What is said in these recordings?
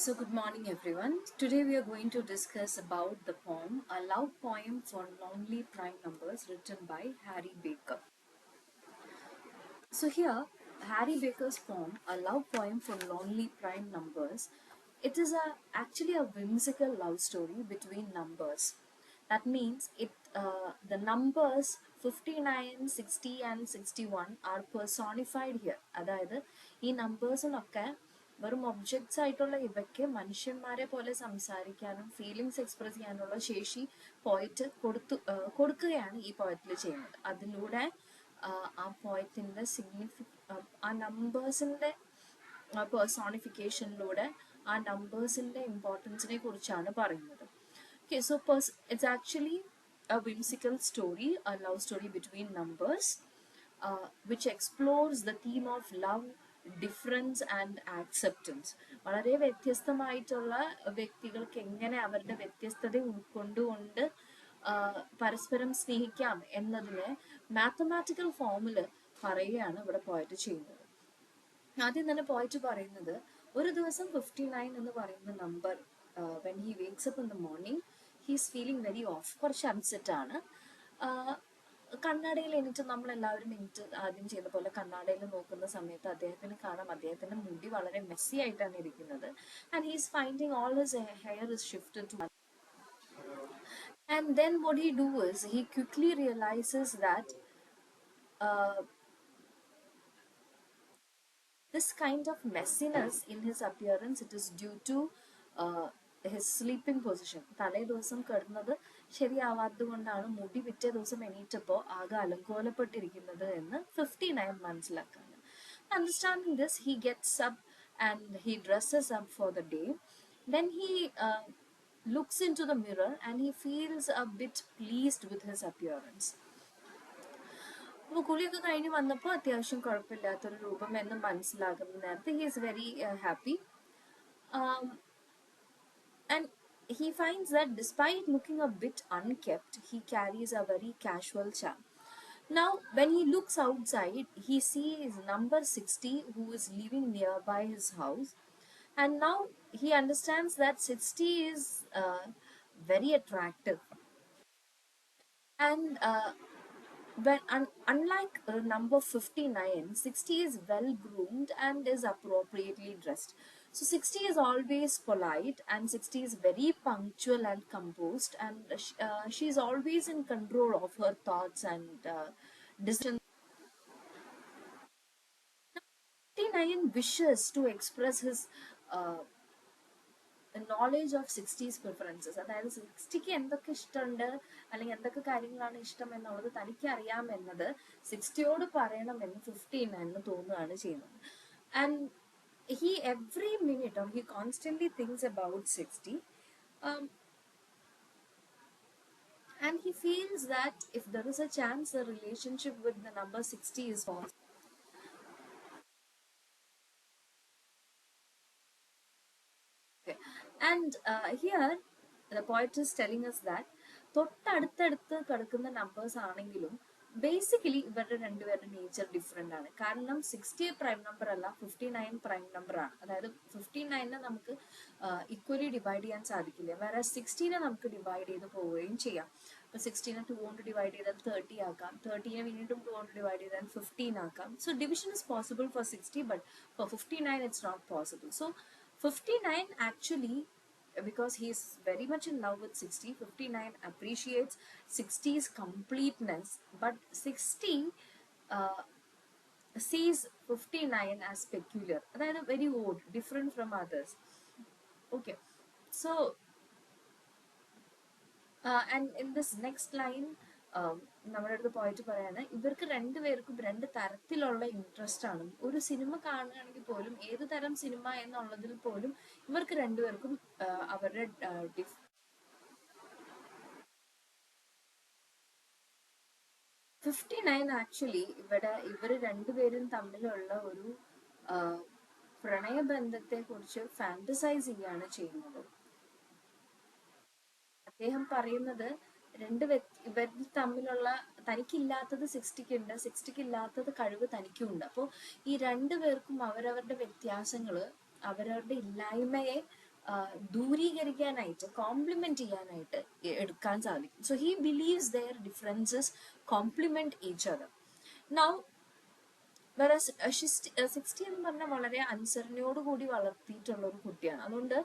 So good morning everyone. Today we are going to discuss about the poem A Love Poem for Lonely Prime Numbers written by Harry Baker. So here Harry Baker's poem A Love Poem for Lonely Prime Numbers, it is actually a whimsical love story between numbers. That means the numbers 59, 60 and 61 are personified here. അതായത് ഈ നമ്പേഴ്സിനൊക്കെ വെറും objects ആയിട്ടുള്ള ഇവയ്ക്ക് മനുഷ്യന്മാരെ പോലെ സംസാരിക്കാനും feelings express ചെയ്യാനുള്ള ശേഷി പോയറ്റ് കൊടുക്കുകയാണ് ഈ പോയറ്റിൽ ചെയ്യുന്നത്. അതിലൂടെ ആ പോയറ്റിൻ്റെ ആ നമ്പേഴ്സിൻ്റെ പേഴ്സോണിഫിക്കേഷനിലൂടെ ആ നമ്പേഴ്സിൻ്റെ ഇമ്പോർട്ടൻസിനെ കുറിച്ചാണ് പറയുന്നത്. Okay, so it's actually a whimsical story, a love story between numbers, which explores the theme of love, difference and acceptance. വളരെ വ്യത്യസ്തമായിട്ടുള്ള വ്യക്തികൾക്ക് എങ്ങനെ അവരുടെ വ്യത്യസ്തത ഉൾക്കൊണ്ടുകൊണ്ട് പരസ്പരം സ്നേഹിക്കാം എന്നതിനെ മാത്തമാറ്റിക്കൽ ഫോമിൽ പറയുകയാണ് ഇവിടെ പോയിട്ട് ചെയ്യുന്നത്. ആദ്യം തന്നെ പോയിട്ട് പറയുന്നത് ഒരു ദിവസം 59 എന്ന് പറയുന്ന number when he wakes up in the morning he's feeling very of, കുറച്ച് അപ്സെറ്റ് ആണ്. കണ്ണാടയിൽ എണീറ്റ് നമ്മളെല്ലാവരും എണീറ്റ് ആദ്യം ചെയ്ത പോലെ കണ്ണാടയിൽ നോക്കുന്ന സമയത്ത് അദ്ദേഹത്തിന് കാണാം അദ്ദേഹത്തിന്റെ മുടി വളരെ മെസ്സി ആയിട്ടാണ് ഇരിക്കുന്നത്. And he's finding all his hair is shifted to. And then what he do is he quickly realizes that this kind of messiness in his appearance, it is due to his sleeping position. തലേ ദിവസം കിടന്നത് ശരിയാവാത്തത് കൊണ്ടാണ് മുടി പിറ്റേ ദിവസം എണീറ്റപ്പോൾ ആകെ അലങ്കോലപ്പെട്ടിരിക്കുന്നത് എന്ന് 59 മനസ്സിലാക്കാണ്. Understanding this, he gets up and he dresses up for the day. Then he looks into the mirror and he feels a bit pleased with his appearance. അപ്പോൾ കുളിയൊക്കെ കഴിഞ്ഞ് വന്നപ്പോൾ അത്യാവശ്യം കുഴപ്പമില്ലാത്തൊരു രൂപം എന്ന് മനസ്സിലാകുന്ന നേരത്തെ he is very happy. And he finds that despite looking a bit unkept, he carries a very casual charm. Now, when he looks outside, he sees number 60 who is living nearby his house. And now he understands that 60 is very attractive. And unlike number 59, 60 is well groomed and is appropriately dressed. So 60 is always polite and 60 is very punctual and composed, and she is always in control of her thoughts and decisions. 59 wishes to express his knowledge of 60's preferences. അതായത് 60ക്ക് എന്തൊക്കെ ഇഷ്ടമുണ്ട് അല്ലെങ്കിൽ എന്തൊക്കെ കാര്യങ്ങളാണ് ഇഷ്ടം എന്നുള്ളത് തനിക്ക് അറിയാമെന്നത് 60യോട് പറയണമെന്ന് 59 തോന്നുകയാണ് ചെയ്യുന്നത്. And he every minute or he constantly thinks about 60, and he feels that if there is a chance the relationship with the number 60 is possible. Okay. And here the poet is telling us that തൊട്ടടുത്തടുത്ത് കിടക്കുന്ന numbers ആണെങ്കിലും basically ഇവരുടെ രണ്ടുപേരുടെ nature different ആണ്. കാരണം 60 prime number അല്ല, 59 prime number ആണ്. അതായത് 59നെ നമുക്ക് ഈക്വലി ഡിവൈഡ് ചെയ്യാൻ സാധിക്കില്ല, വേറെ 60നെ നമുക്ക് ഡിവൈഡ് ചെയ്ത് പോവുകയും ചെയ്യാം. ഇപ്പോൾ 60നെ 2 കൊണ്ട് ഡിവൈഡ് ചെയ്താൽ 30 ആക്കാം, 30നെ വീണ്ടും 2 കൊണ്ട് ഡിവൈഡ് ചെയ്താൽ 15 ആക്കാം. So division is possible for 60, but for 59 it's not possible. So 59 actually, because he is very much in love with 60, 59 appreciates 60's completeness, but 60 sees 59 as peculiar, that is very odd, different from others. Okay, so and in this next line നമ്മുടെ അടുത്ത് പോയിട്ട് പറയാണ് ഇവർക്ക് രണ്ടുപേർക്കും രണ്ട് തരത്തിലുള്ള interest ആണ്. ഒരു സിനിമ കാണുകയാണെങ്കിൽ പോലും ഏത് തരം സിനിമ എന്നുള്ളതിൽ പോലും ഇവർക്ക് രണ്ടുപേർക്കും അവരുടെ 59 ആക്ച്വലി ഇവർ രണ്ടുപേരും തമ്മിലുള്ള ഒരു പ്രണയബന്ധത്തെ കുറിച്ച് ഫാന്റസൈസ് ചെയ്യാണ് ചെയ്യുന്നത്. അദ്ദേഹം പറയുന്നത് ഇവരിൽ തമ്മിലുള്ള തനിക്കില്ലാത്തത് 60ക്ക് ഉണ്ട്, 60ക്ക് ഇല്ലാത്തത് കഴിവ് തനിക്കും ഉണ്ട്. അപ്പോൾ ഈ രണ്ടുപേർക്കും അവരവരുടെ വ്യത്യാസങ്ങള് അവരവരുടെ ഇല്ലായ്മയെ ദൂരീകരിക്കാനായിട്ട് കോംപ്ലിമെന്റ് ചെയ്യാനായിട്ട് എടുക്കാൻ സാധിക്കും. So he believes their differences complement each other. Now whereas 60 എന്ന് പറഞ്ഞാൽ വളരെ അനുസരണയോട് കൂടി വളർത്തിയിട്ടുള്ള ഒരു കുട്ടിയാണ്. അതുകൊണ്ട്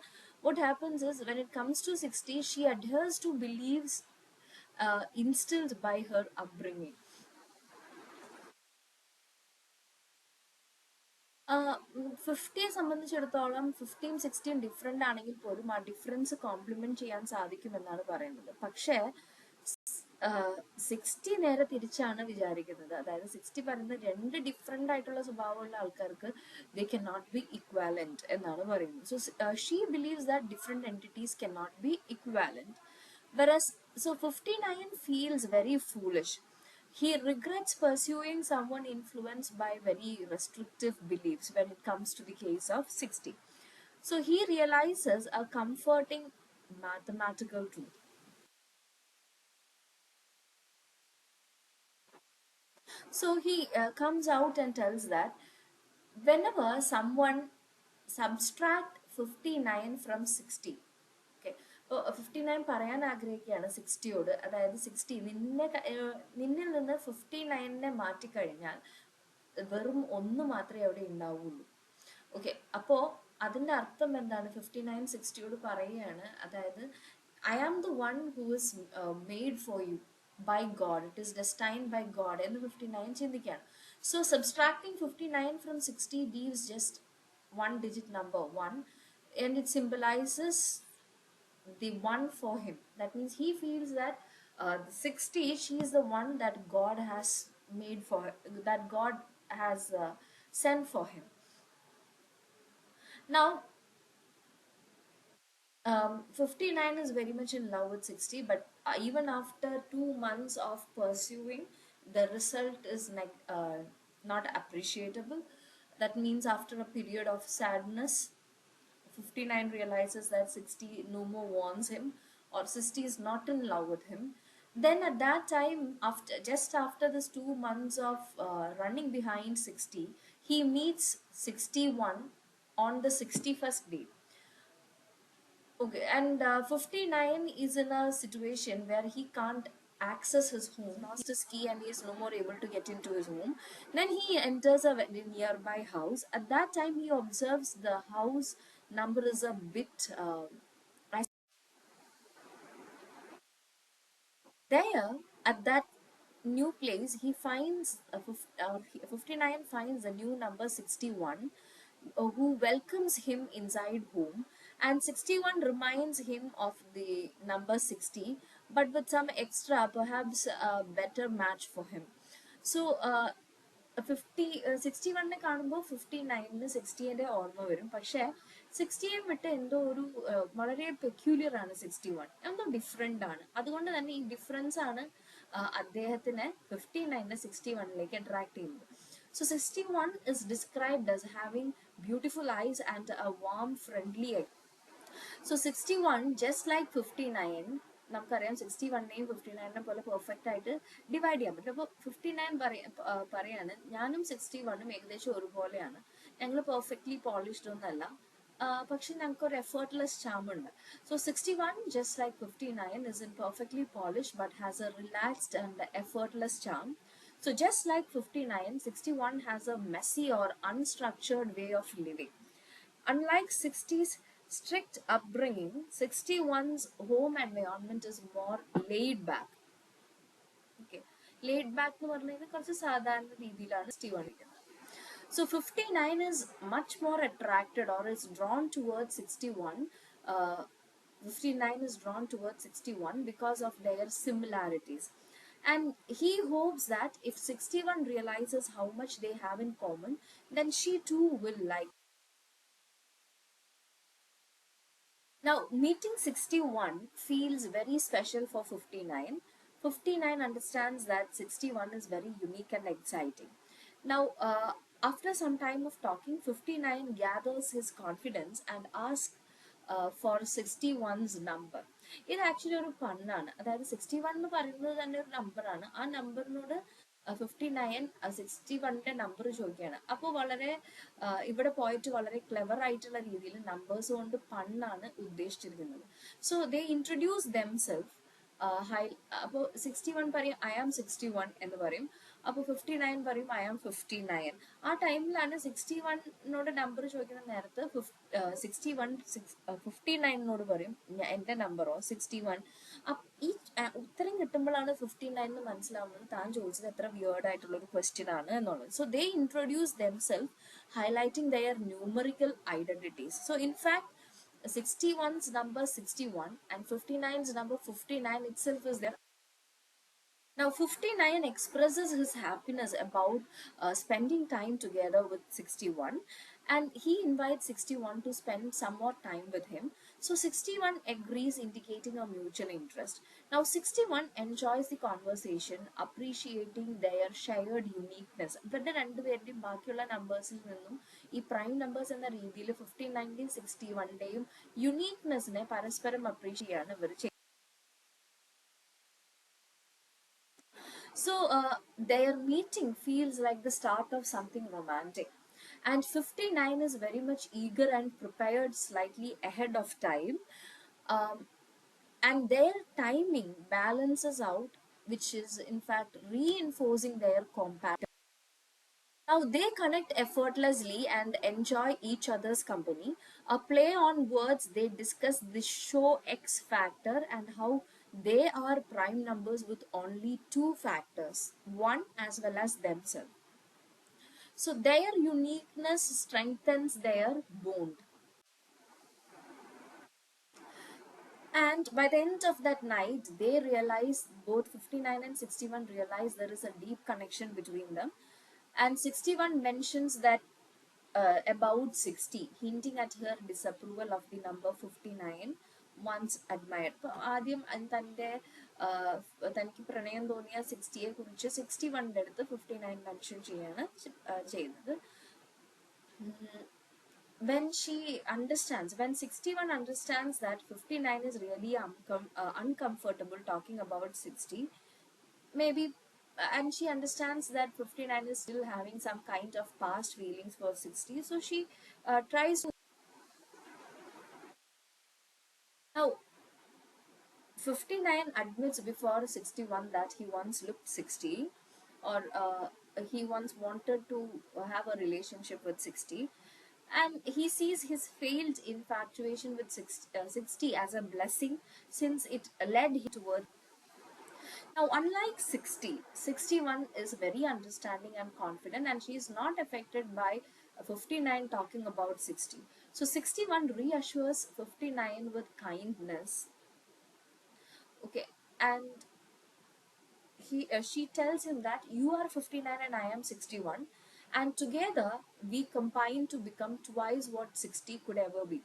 what happens is when it comes to 60 she adheres to beliefs instilled by her upbringing. 50യെ സംബന്ധിച്ചിടത്തോളം 50യും 60യും ഡിഫറെൻ്റ് ആണെങ്കിൽ പോലും ആ ഡിഫറൻസ് കോംപ്ലിമെന്റ് ചെയ്യാൻ സാധിക്കുമെന്നാണ് പറയുന്നത്. പക്ഷേ 60 നേരെ തിരിച്ചാണ് വിചാരിക്കുന്നത്. അതായത് 60 പറയുന്നത് രണ്ട് ഡിഫറെൻ്റ് ആയിട്ടുള്ള സ്വഭാവമുള്ള ആൾക്കാർക്ക് they can not be equivalent എന്നാണ് പറയുന്നത്. So she believes that different entities can not be equivalent. Whereas, so 59 feels very foolish. He regrets pursuing someone influenced by very restrictive beliefs when it comes to the case of 60. So he realizes a comforting mathematical truth. So he comes out and tells that whenever someone subtract 59 from 60, okay, 59 പറയാൻ ആഗ്രഹിക്കുകയാണ് 60യോട്, അതായത് 60 നിന്നിൽ നിന്ന് 59നെ മാറ്റിക്കഴിഞ്ഞാൽ വെറും ഒന്ന് മാത്രമേ അവിടെ ഉണ്ടാവുള്ളൂ. ഓക്കെ, അപ്പോൾ അതിൻ്റെ അർത്ഥം എന്താണ്? 59 60യോട് പറയുകയാണ്, അതായത് I am the one who is made for you by God, it is destined by God എന്ന് 59 ചിന്തിക്കുകയാണ്. So subtracting 59 from 60 leaves just one digit number 1, and it symbolizes the one for him. That means he feels that the 60, she is the one that God has made for her, that God has sent for him. Now 59 is very much in love with 60, but even after 2 months of pursuing, the result is not appreciable. That means after a period of sadness, 59 realizes that 60 no more wants him, or 60 is not in love with him. Then at that time, just after this 2 months of running behind 60, he meets 61 on the 61st day. Okay, and 59 is in a situation where he can't access his home, lost his key, and he is no more able to get into his home. Then he enters a very nearby house. At that time, he observes the house number is a bit. There, at that new place, he finds 59 finds a new number 61, who welcomes him inside home, and 61 reminds him of the number 60, but with some extra, perhaps a better match for him. So 61നെ കാണുമ്പോൾ 59ന് 60ൻ്റെ ഓർമ്മ വരും. പക്ഷേ 60യെ വിട്ട് എന്തോ ഒരു വളരെ peculiar ആണ് 61, എന്തോ ഡിഫറെൻ്റ് ആണ്. അതുകൊണ്ട് തന്നെ ഈ ഡിഫറൻസ് ആണ് അദ്ദേഹത്തിനെ 59നെ 61ലേക്ക് അട്രാക്ട് ചെയ്യുന്നത്. So 61 is described as having beautiful eyes and a warm, friendly eye. So 61, just like 59, നമുക്കറിയാം 61നെയും 59നെ പോലെ പെർഫെക്റ്റ് ആയിട്ട് ഡിവൈഡ് ചെയ്യാൻ പറ്റും. അപ്പോൾ 59 പറയാണ്, ഞാനും 61ഉം ഏകദേശം ഒരുപോലെയാണ്, ഞങ്ങൾ പെർഫെക്റ്റ്ലി പോളിഷ്ഡ് ഒന്നല്ല, പക്ഷെ ഞങ്ങൾക്കൊരു എഫേർട്ട്ലെസ് ചാം ഉണ്ട്. So 61, just like 59, is in perfectly polished but has a relaxed and effortless charm. So just like 59, 61 has a messy or unstructured way of living. Unlike 60's strict upbringing, 61's home environment is more laid back. Okay, laid back എന്ന് പറഞ്ഞാൽ കുറച്ച് സാധാരണ രീതിയിലാണ് 61 ഇരിക്കുന്നത്. So 59 is much more attracted or is drawn towards 61. 59 is drawn towards 61 because of their similarities. And he hopes that if 61 realizes how much they have in common, then she too will like. Now, meeting 61 feels very special for 59. 59 understands that 61 is very unique and exciting. Now, after some time of talking, 59 gathers his confidence and asks for 61's number. ഇത് actually ഒരു പണ്ണാണ്. അതായത് 61 എന്ന് പറയുന്നത് തന്നെ ഒരു നമ്പറാണ്. ആ നമ്പറിനോട് 59 61ന്റെ number ചോദിക്കുകയാണ്. അപ്പോൾ വളരെ ഇവിടെ പോയിട്ട് വളരെ ക്ലെവർ ആയിട്ടുള്ള രീതിയിൽ നമ്പേഴ്സ് കൊണ്ട് പണ്ണാണ് ഉദ്ദേശിച്ചിരിക്കുന്നത്. So they introduce themself. Hi അപ്പോൾ 61 പറയും ഐ ആം 61 എന്ന് പറയും. അപ്പോൾ 59 പറയും ഐ ആം 59. ആ ടൈമിലാണ് 61നോട് നമ്പർ ചോദിക്കുന്ന നേരത്ത് 59നോട് പറയും എൻ്റെ നമ്പറോ 61. ഈ ഉത്തരം കിട്ടുമ്പോഴാണ് 59 എന്ന് മനസ്സിലാവുന്നത് താൻ ചോദിച്ചത് എത്ര വിയേർഡ് ആയിട്ടുള്ള ഒരു ക്വസ്റ്റ്യൻ ആണ് എന്നുള്ളത്. So they introduce themself highlighting their numerical identities. So in fact 61's number 61 and 59's number 59 itself is there. Now 59 expresses his happiness about spending time together with 61, and he invites 61 to spend some more time with him. So 61 agrees, indicating a mutual interest. Now 61 enjoys the conversation, appreciating their shared uniqueness. ഇവരുടെ രണ്ടുപേരുടെയും ബാക്കിയുള്ള നമ്പേഴ്സിൽ നിന്നും ഈ prime numbers എന്ന രീതിയിൽ 59ന്റെയും 61ന്റെയും യുണീക്നെസ്സിനെ പരസ്പരം appreciate ചെയ്യാണ് ഇവർ ചെയ്യുന്നത്. So their meeting feels like the start of something romantic. And 59 is very much eager and prepared slightly ahead of time. Um, and their timing balances out, which is in fact reinforcing their compatibility. Now they connect effortlessly and enjoy each other's company. A play on words, they discuss the show X factor and how they are prime numbers with only two factors, one as well as themselves. So their uniqueness strengthens their bond. And by the end of that night, they realize, both 59 and 61 realize there is a deep connection between them. And 61 mentions that about 60, hinting at her disapproval of the number 59 once admired. ആദ്യം തൻ്റെ തനിക്ക് പ്രണയം തോന്നിയ 60യെ കുറിച്ച് 61ന്റെ അടുത്ത് 59 mention ചെയ്യാണ് ചെയ്യുന്നത്. When 61 understands that 59 is really uncomfortable talking about 60, maybe, and she understands that 59 is still having some kind of past feelings for 60, so she tries to. Now 59 admits before 61 that he once looked 60, or he once wanted to have a relationship with 60, and he sees his failed infatuation with 60 as a blessing, since it led him toward. Now, unlike 60, 61 is very understanding and confident, and she is not affected by 59 talking about 60. So 61 reassures 59 with kindness. Okay, and she tells him that you are 59 and I am 61, and together we combine to become twice what 60 could ever be.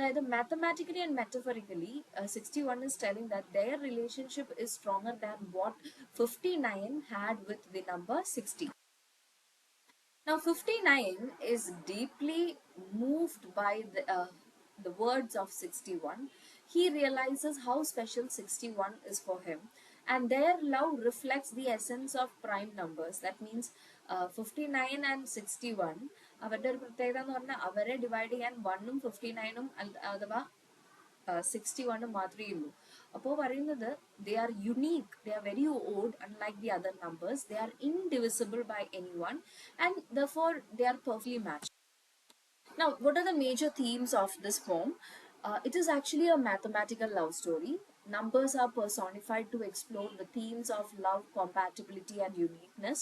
Either mathematically and metaphorically, 61 is telling that their relationship is stronger than what 59 had with the number 60. Now 59 is deeply moved by the words of 61. He realizes how special 61 is for him, and their love reflects the essence of prime numbers. That means 59 and 61 അവരുടെ ഒരു പ്രത്യേകത എന്ന് പറഞ്ഞാൽ അവരെ divide ചെയ്യാൻ 1ഉം 59ഉം അഥവാ 61 മാത്രമേ ഉള്ളൂ. അപ്പോൾ പറയുന്നത് they are unique, they are very odd, unlike the other numbers. They are indivisible by anyone, and therefore they are perfectly matched. Now, what are the major themes of this poem? It is actually a mathematical love story. Numbers are personified to explore the themes of love, compatibility, and uniqueness.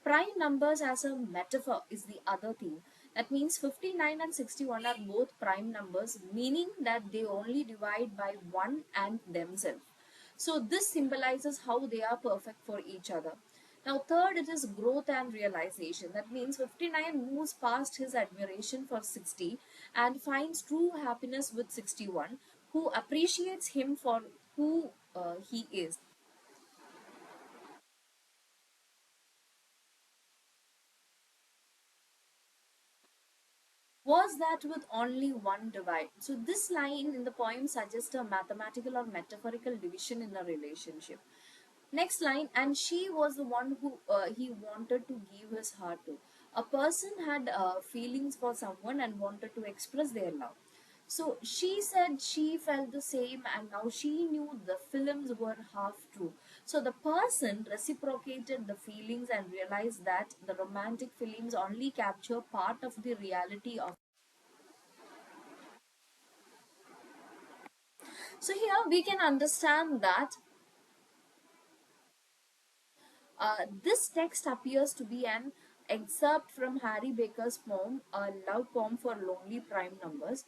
Prime numbers as a metaphor is the other theme. That means 59 and 61 are both prime numbers, meaning that they only divide by 1 and themselves. So this symbolizes how they are perfect for each other. Now third, it is growth and realization. That means 59 moves past his admiration for 60 and finds true happiness with 61, who appreciates him for who he is. Was that with only one divide. So this line in the poem suggests a mathematical or metaphorical division in a relationship. Next line, and she was the one who he wanted to give his heart to. A person had feelings for someone and wanted to express their love. So she said she felt the same, and now she knew the films were half true. So the person reciprocated the feelings and realized that the romantic films only capture part of the reality of. So here we can understand that this text appears to be an excerpt from Harry Baker's poem, a love poem for lonely prime numbers,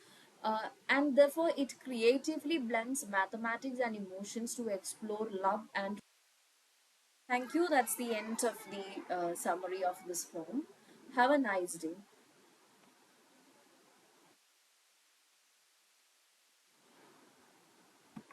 and therefore it creatively blends mathematics and emotions to explore love and. Thank you. That's the end of the summary of this poem. Have a nice day.